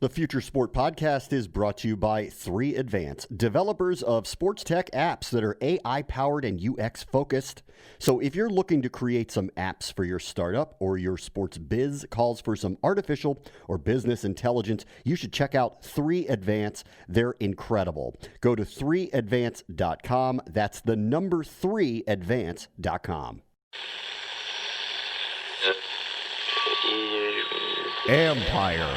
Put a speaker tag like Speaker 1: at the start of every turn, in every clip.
Speaker 1: The Future Sport Podcast is brought to you by 3Advance, developers of sports tech apps that are AI-powered and UX-focused. So if you're looking to create some apps for your startup or your sports biz calls for some artificial or business intelligence, you should check out 3Advance. They're incredible. Go to 3advance.com. That's the number 3advance.com.
Speaker 2: Empire.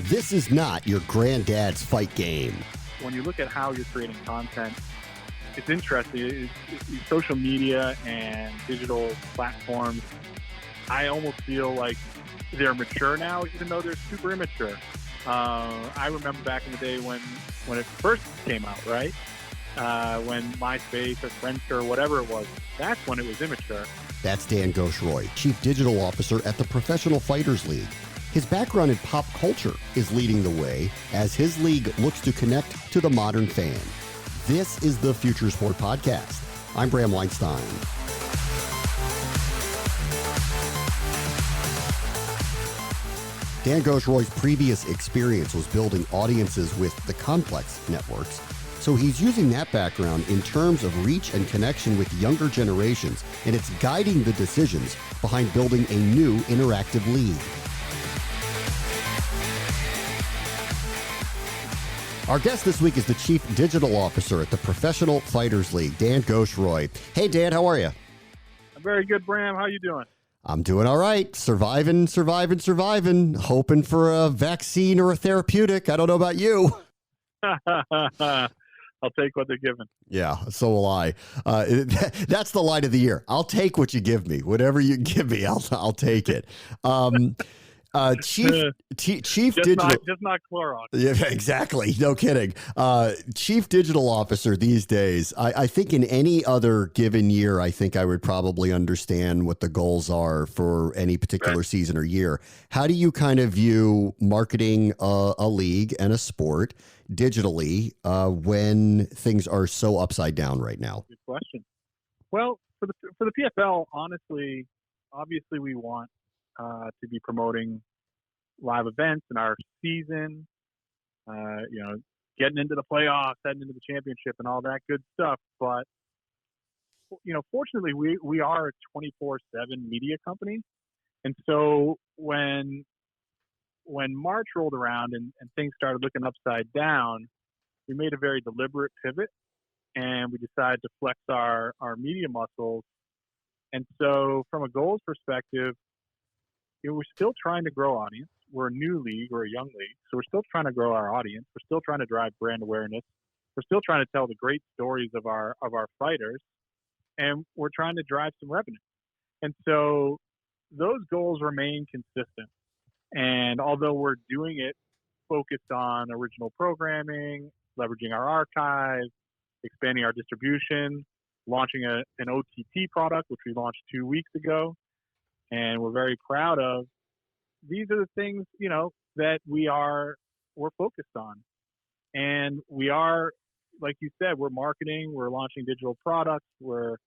Speaker 1: This is not your granddad's fight game.
Speaker 3: When you look at how you're creating content, it's interesting. It's social media and digital platforms, I almost feel like they're mature now, even though they're super immature. I remember back in the day when it first came out, right? When MySpace or Friendster or whatever it was, that's when it was immature.
Speaker 1: That's Dan Ghosh-Roy, Chief Digital Officer at the Professional Fighters League. His background in pop culture is leading the way as his league looks to connect to the modern fan. This is the Future Sport Podcast. I'm Bram Weinstein. Dan Ghosh-Roy's previous experience was building audiences with the complex networks, so he's using that background in terms of reach and connection with younger generations, and it's guiding the decisions behind building a new interactive league. Our guest this week is the Chief Digital Officer at the Professional Fighters League, Dan Ghosh-Roy. Hey, Dan, how are you?
Speaker 3: I'm very good, Bram. How you doing?
Speaker 1: I'm doing all right. Surviving. Hoping for a vaccine or a therapeutic. I don't know about you.
Speaker 3: I'll take what they're giving.
Speaker 1: Yeah, so will I. That's the line of the year. I'll take what you give me. Whatever you give me, I'll take it. Chief Digital,
Speaker 3: just not Clorox.
Speaker 1: Yeah, exactly. No kidding. Chief Digital Officer these days. I think in any other given year, I think I would probably understand what the goals are for any particular season or year. How do you kind of view marketing a league and a sport digitally when things are so upside down right now?
Speaker 3: Good question. Well, for the PFL, honestly, obviously we want to be promoting live events in our season, getting into the playoffs, heading into the championship and all that good stuff. But, fortunately we are a 24/7 media company. And so when March rolled around and things started looking upside down, we made a very deliberate pivot and we decided to flex our media muscles. And so from a goals perspective, we're still trying to grow audience. We're a new league or a young league, so we're still trying to grow our audience. We're still trying to drive brand awareness. We're still trying to tell the great stories of our fighters, and we're trying to drive some revenue. And so those goals remain consistent. And although we're doing it focused on original programming, leveraging our archive, expanding our distribution, launching an OTT product, which we launched 2 weeks ago, and we're very proud of. These are the things, that we're focused on. And we are, like you said, we're marketing, we're launching digital products, we're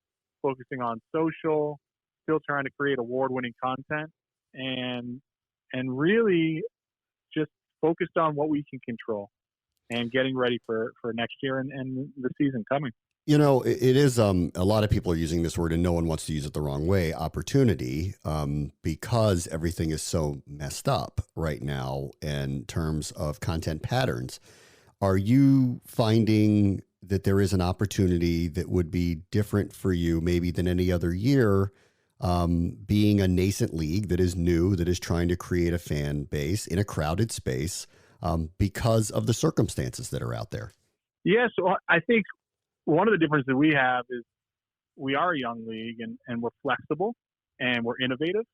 Speaker 3: focusing on social, still trying to create award-winning content, and really just focused on what we can control and getting ready for next year and the season coming.
Speaker 1: It is a lot of people are using this word and no one wants to use it the wrong way, opportunity, because everything is so messed up right now in terms of content patterns. Are you finding that there is an opportunity that would be different for you maybe than any other year, being a nascent league that is new, that is trying to create a fan base in a crowded space because of the circumstances that are out there?
Speaker 3: Yeah, so I think one of the differences that we have is we are a young league and we're flexible and we're innovative.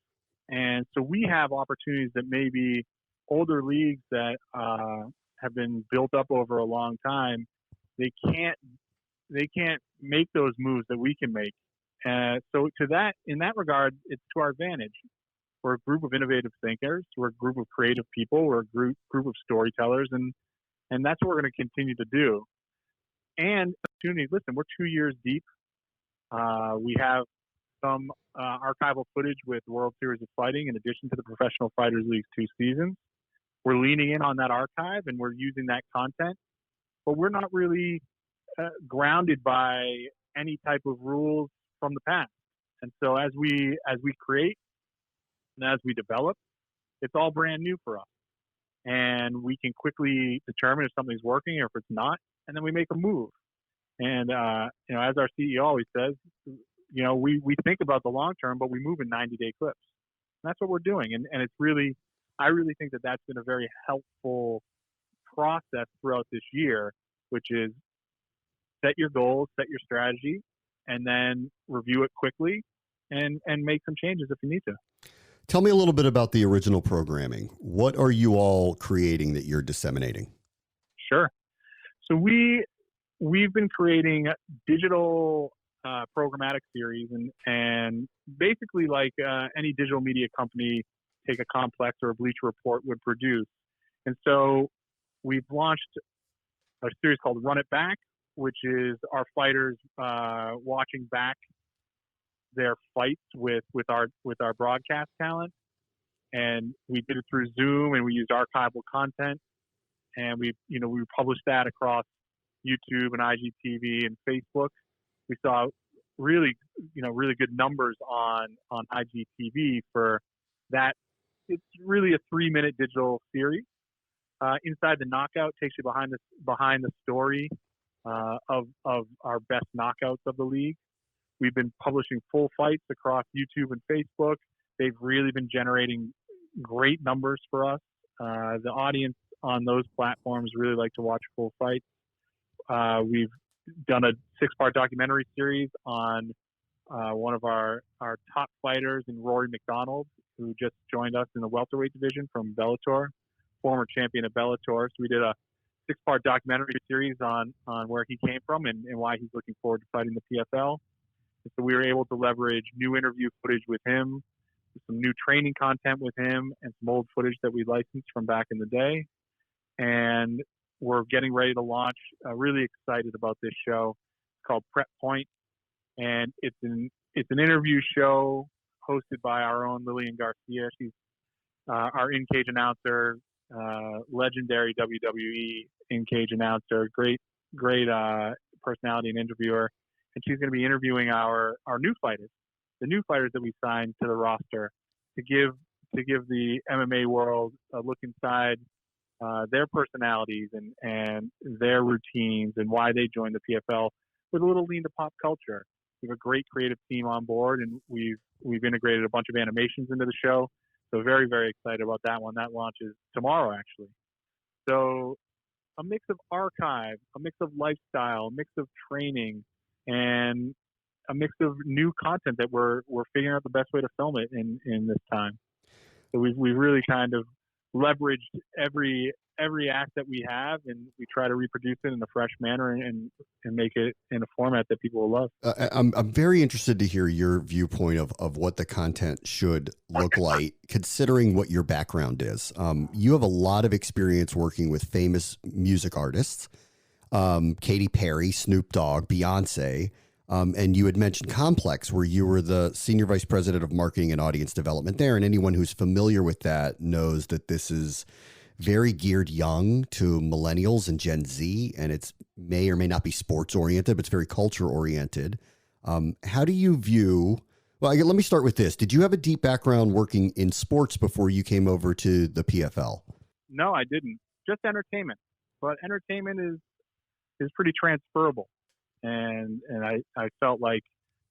Speaker 3: And so we have opportunities that maybe older leagues that have been built up over a long time, they can't make those moves that we can make. So in that regard, it's to our advantage. We're a group of innovative thinkers. We're a group of creative people. We're a group of storytellers, and that's what we're going to continue to do. And opportunity. Listen, we're 2 years deep. We have some archival footage with World Series of Fighting in addition to the Professional Fighters League's 2 seasons. We're leaning in on that archive and we're using that content, but we're not really grounded by any type of rules from the past. And so as we create and as we develop, it's all brand new for us. And we can quickly determine if something's working or if it's not, and then we make a move. And as our CEO always says, we think about the long term, but we move in 90-day clips. And that's what we're doing. And it's really, I really think that that's been a very helpful process throughout this year, which is set your goals, set your strategy, and then review it quickly and make some changes if you need to.
Speaker 1: Tell me a little bit about the original programming. What are you all creating that you're disseminating?
Speaker 3: Sure. So we've been creating digital programmatic series and basically like any digital media company, take a Complex or a Bleacher Report would produce. And so we've launched a series called Run It Back, which is our fighters watching back their fights with our broadcast talent. And we did it through Zoom and we used archival content. And we published that across YouTube and IGTV and Facebook. We saw really good numbers on IGTV for that. It's really a 3-minute digital series. Inside the Knockout takes you behind the story of our best knockouts of the league. We've been publishing full fights across YouTube and Facebook. They've really been generating great numbers for us. The audience on those platforms really like to watch full fights. We've done a 6-part documentary series on one of our top fighters in Rory McDonald, who just joined us in the welterweight division from Bellator, former champion of Bellator. So we did a 6-part documentary series on where he came from and why he's looking forward to fighting the PFL. And so we were able to leverage new interview footage with him, some new training content with him, and some old footage that we licensed from back in the day. And we're getting ready to launch. Really excited about this show. It's called Prep Point, and it's an interview show hosted by our own Lillian Garcia. She's our in-cage announcer, legendary WWE in-cage announcer, great personality and interviewer. And she's going to be interviewing our new fighters, the new fighters that we signed to the roster, to give the MMA world a look inside their personalities and their routines and why they joined the PFL with a little lean to pop culture. We have a great creative team on board, and we've integrated a bunch of animations into the show. So very, very excited about that one. That launches tomorrow, actually. So a mix of archive, a mix of lifestyle, a mix of training, and a mix of new content that we're figuring out the best way to film it in this time. So we've really kind of leveraged every asset we have, and we try to reproduce it in a fresh manner and make it in a format that people will love.
Speaker 1: I'm very interested to hear your viewpoint of what the content should look like, considering what your background is. You have a lot of experience working with famous music artists, Katy Perry, Snoop Dogg, Beyonce, and you had mentioned Complex, where you were the senior vice president of marketing and audience development there. And anyone who's familiar with that knows that this is very geared young to millennials and Gen Z, and it's may or may not be sports oriented, but it's very culture oriented. How do you view, well, let me start with this. Did you have a deep background working in sports before you came over to the PFL?
Speaker 3: No, I didn't. Just entertainment. But entertainment is pretty transferable. And I felt like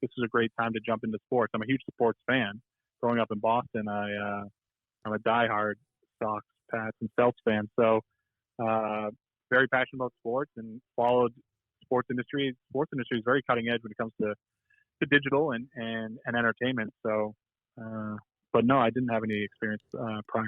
Speaker 3: this was a great time to jump into sports. I'm a huge sports fan. Growing up in Boston, I'm a diehard Sox, Pats, and Celtics fan. So very passionate about sports and followed sports industry. Sports industry is very cutting edge when it comes to digital and entertainment. So, but no, I didn't have any experience prior.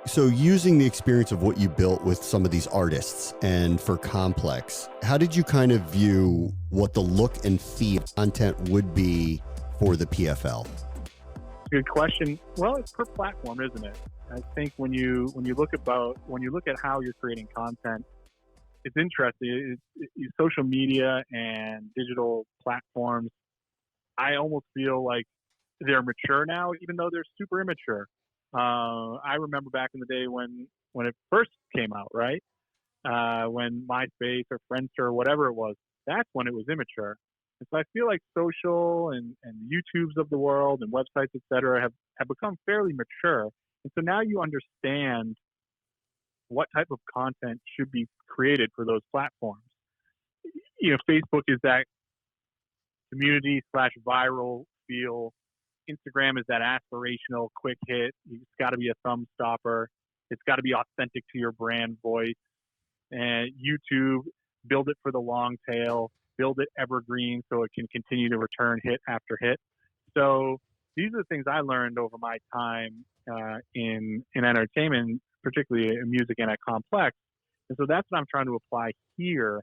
Speaker 1: So using the experience of what you built with some of these artists and for Complex, how did you kind of view what the look and feel of content would be for the PFL?
Speaker 3: Good question. Well, it's per platform, isn't it? I think when you look at how you're creating content, it's interesting. Social media and digital platforms, I almost feel like they're mature now, even though they're super immature. I remember back in the day when it first came out, right? When MySpace or Friendster or whatever it was, that's when it was immature. And so I feel like social and YouTubes of the world and websites, et cetera, have become fairly mature. And so now you understand what type of content should be created for those platforms. Facebook is that community / viral feel. Instagram is that aspirational quick hit. It's got to be a thumb stopper. It's got to be authentic to your brand voice. And YouTube, build it for the long tail, build it evergreen so it can continue to return hit after hit. So these are the things I learned over my time in entertainment, particularly in music and at Complex. And so that's what I'm trying to apply here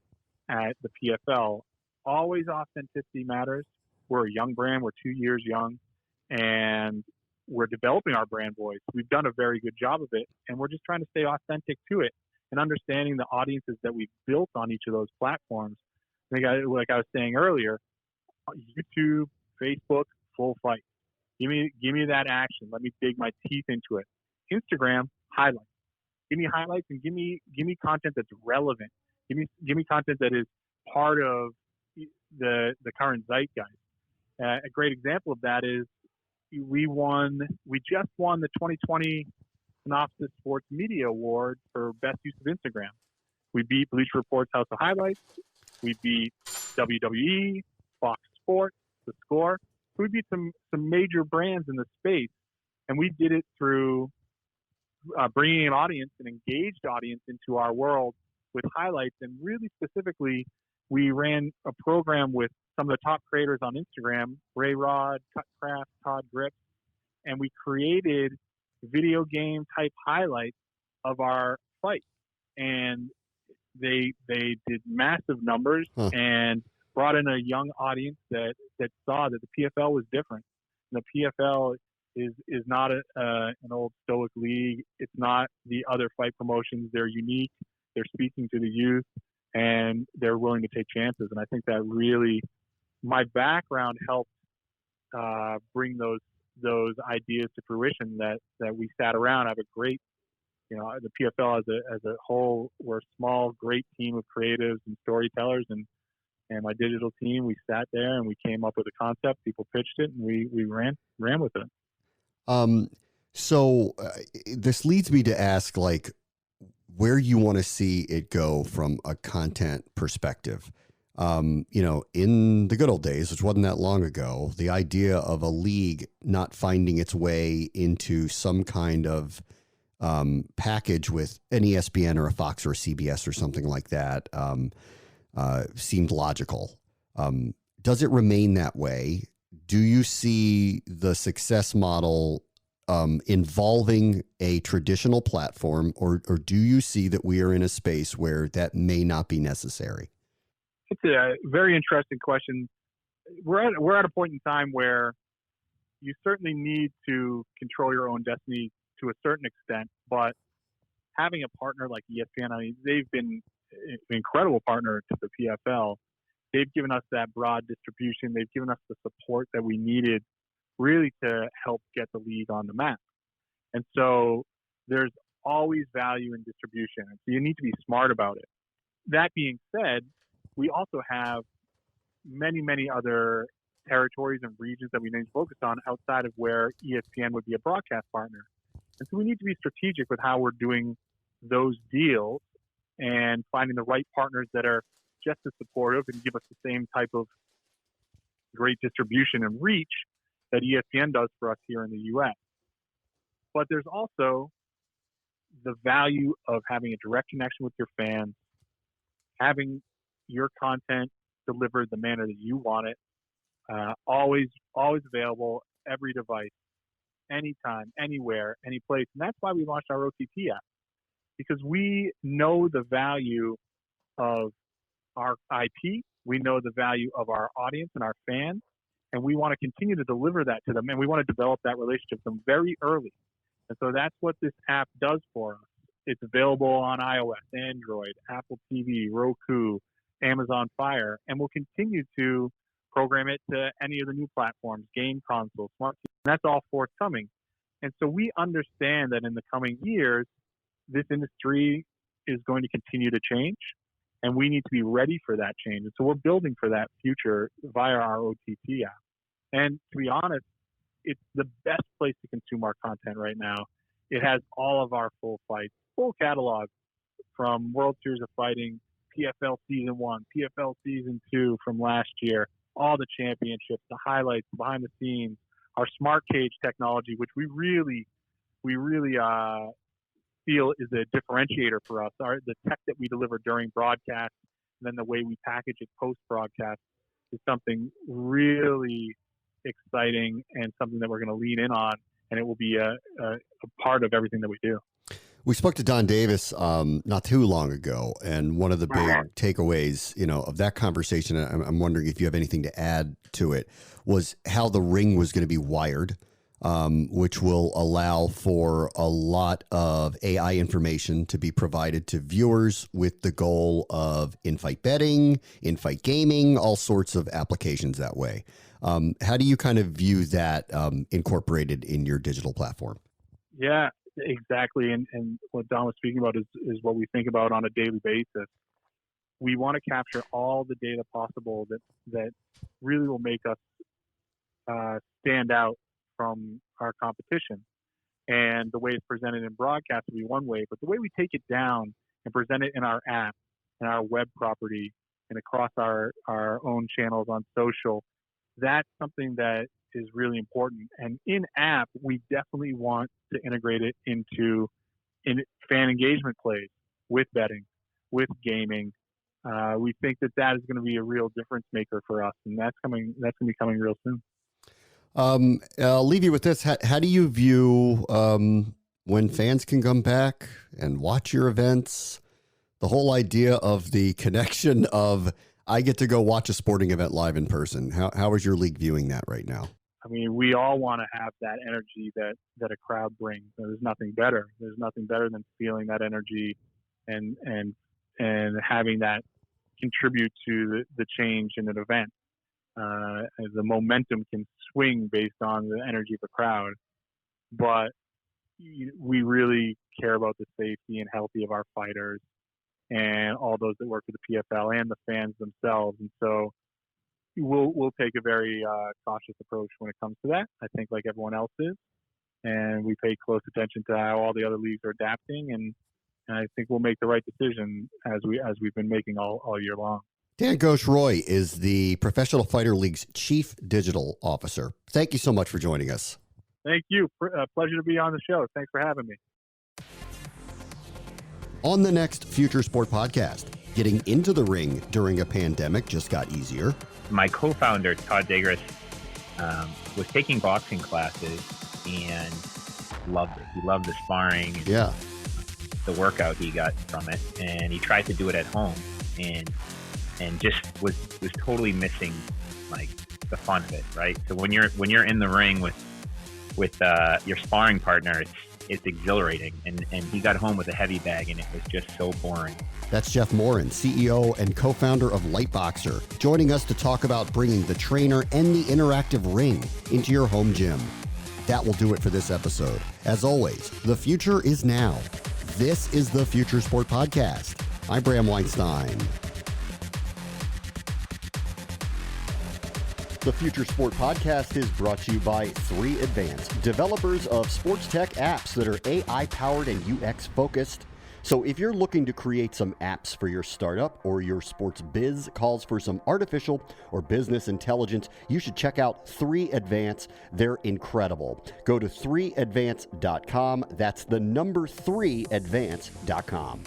Speaker 3: at the PFL. Always authenticity matters. We're a young brand. We're 2 years young, and we're developing our brand voice. We've done a very good job of it, and we're just trying to stay authentic to it and understanding the audiences that we've built on each of those platforms. Like I was saying earlier, YouTube, Facebook, full fight. Give me that action. Let me dig my teeth into it. Instagram, highlights. Give me highlights and give me content that's relevant. Give me content that is part of the current zeitgeist. A great example of that is we just won the 2020 Synopsis Sports Media Award for Best Use of Instagram. We beat Bleacher Report's House of Highlights. We beat WWE, Fox Sports, The Score. We beat some major brands in the space, and we did it through bringing an audience, an engaged audience, into our world with highlights. And really specifically, we ran a program with some of the top creators on Instagram, Ray Rod, Cutcraft, Todd Grips, and we created video game type highlights of our fight. And they did massive numbers and brought in a young audience that saw that the PFL was different. And the PFL is not an old stoic league. It's not the other fight promotions. They're unique. They're speaking to the youth, and they're willing to take chances. And I think that really, my background helped bring those ideas to fruition. That we sat around. I have a great, the PFL as a whole, we're a small, great team of creatives and storytellers, and my digital team. We sat there and we came up with a concept. People pitched it, and we ran with it.
Speaker 1: So this leads me to ask, like, where you want to see it go from a content perspective. In the good old days, which wasn't that long ago, the idea of a league not finding its way into some kind of package with an ESPN or a Fox or a CBS or something like that seemed logical. Does it remain that way? Do you see the success model involving a traditional platform, or do you see that we are in a space where that may not be necessary?
Speaker 3: It's a very interesting question. We're at a point in time where you certainly need to control your own destiny to a certain extent, but having a partner like ESPN, they've been an incredible partner to the PFL. They've given us that broad distribution. They've given us the support that we needed really to help get the league on the map. And so there's always value in distribution. And so you need to be smart about it. That being said, we also have many, many other territories and regions that we need to focus on outside of where ESPN would be a broadcast partner. And so we need to be strategic with how we're doing those deals and finding the right partners that are just as supportive and give us the same type of great distribution and reach that ESPN does for us here in the U.S. But there's also the value of having a direct connection with your fans, having your content delivered the manner that you want it, always available, every device, anytime, anywhere, any place. And that's why we launched our OTT app, because we know the value of our IP, we know the value of our audience and our fans, and we want to continue to deliver that to them, and we want to develop that relationship with them very early. And so that's what this app does for us. It's available on iOS, Android, Apple TV, Roku, Amazon Fire, and we'll continue to program it to any of the new platforms, game consoles, smart TVs. And that's all forthcoming. And so we understand that in the coming years, this industry is going to continue to change, and we need to be ready for that change. And so we're building for that future via our OTT app. And to be honest, it's the best place to consume our content right now. It has all of our full fights, full catalog from World Series of Fighting, PFL Season 1, PFL Season 2 from last year, all the championships, the highlights, behind the scenes, our smart cage technology, which we really feel is a differentiator for us. The tech that we deliver during broadcast and then the way we package it post-broadcast is something really exciting and something that we're going to lean in on, and it will be a part of everything that we do.
Speaker 1: We spoke to Don Davis not too long ago, and one of the big takeaways, of that conversation, and I'm wondering if you have anything to add to it, was how the ring was going to be wired, which will allow for a lot of AI information to be provided to viewers with the goal of in-fight betting, in-fight gaming, all sorts of applications that way. How do you kind of view that incorporated in your digital platform?
Speaker 3: Yeah, exactly. And what Don was speaking about is what we think about on a daily basis. We want to capture all the data possible that really will make us stand out from our competition. And the way it's presented in broadcast will be one way, but the way we take it down and present it in our app and our web property and across our own channels on social, that's something that is really important. And in app, we definitely want to integrate it into fan engagement plays with betting, with gaming. We think that is going to be a real difference maker for us, and that's going to be coming real soon.
Speaker 1: I'll leave you with this. How do you view when fans can come back and watch your events? The whole idea of the connection of I get to go watch a sporting event live in person. How is your league viewing that right now?
Speaker 3: I mean, we all want to have that energy that a crowd brings. There's nothing better. There's nothing better than feeling that energy and having that contribute to the change in an event. The momentum can swing based on the energy of the crowd, but we really care about the safety and health of our fighters and all those that work for the PFL and the fans themselves. And so we'll take a very cautious approach when it comes to that, I think, like everyone else is. And we pay close attention to how all the other leagues are adapting, and I think we'll make the right decision as we've been making all year long.
Speaker 1: Dan Ghosh-Roy is the Professional Fighter League's Chief Digital Officer. Thank you so much for joining us.
Speaker 3: Thank you. Pleasure to be on the show. Thanks for having me.
Speaker 1: On the next Future Sport podcast, getting into the ring during a pandemic just got easier.
Speaker 4: My co-founder, Todd Degris, was taking boxing classes and loved it. He loved the sparring and the workout he got from it. And he tried to do it at home and just was totally missing like the fun of it, right? So when you're in the ring with your sparring partner, it's exhilarating, and he got home with a heavy bag, and it was just so boring.
Speaker 1: That's Jeff Morin, CEO and co-founder of Lightboxer, joining us to talk about bringing the trainer and the interactive ring into your home gym. That will do it for this episode. As always, the future is now. This is the Future Sport Podcast. I'm Bram Weinstein. The Future Sport Podcast is brought to you by 3 Advanced, developers of sports tech apps that are AI-powered and UX-focused. So if you're looking to create some apps for your startup or your sports biz calls for some artificial or business intelligence, you should check out 3 Advanced. They're incredible. Go to 3advance.com. That's the number 3advance.com.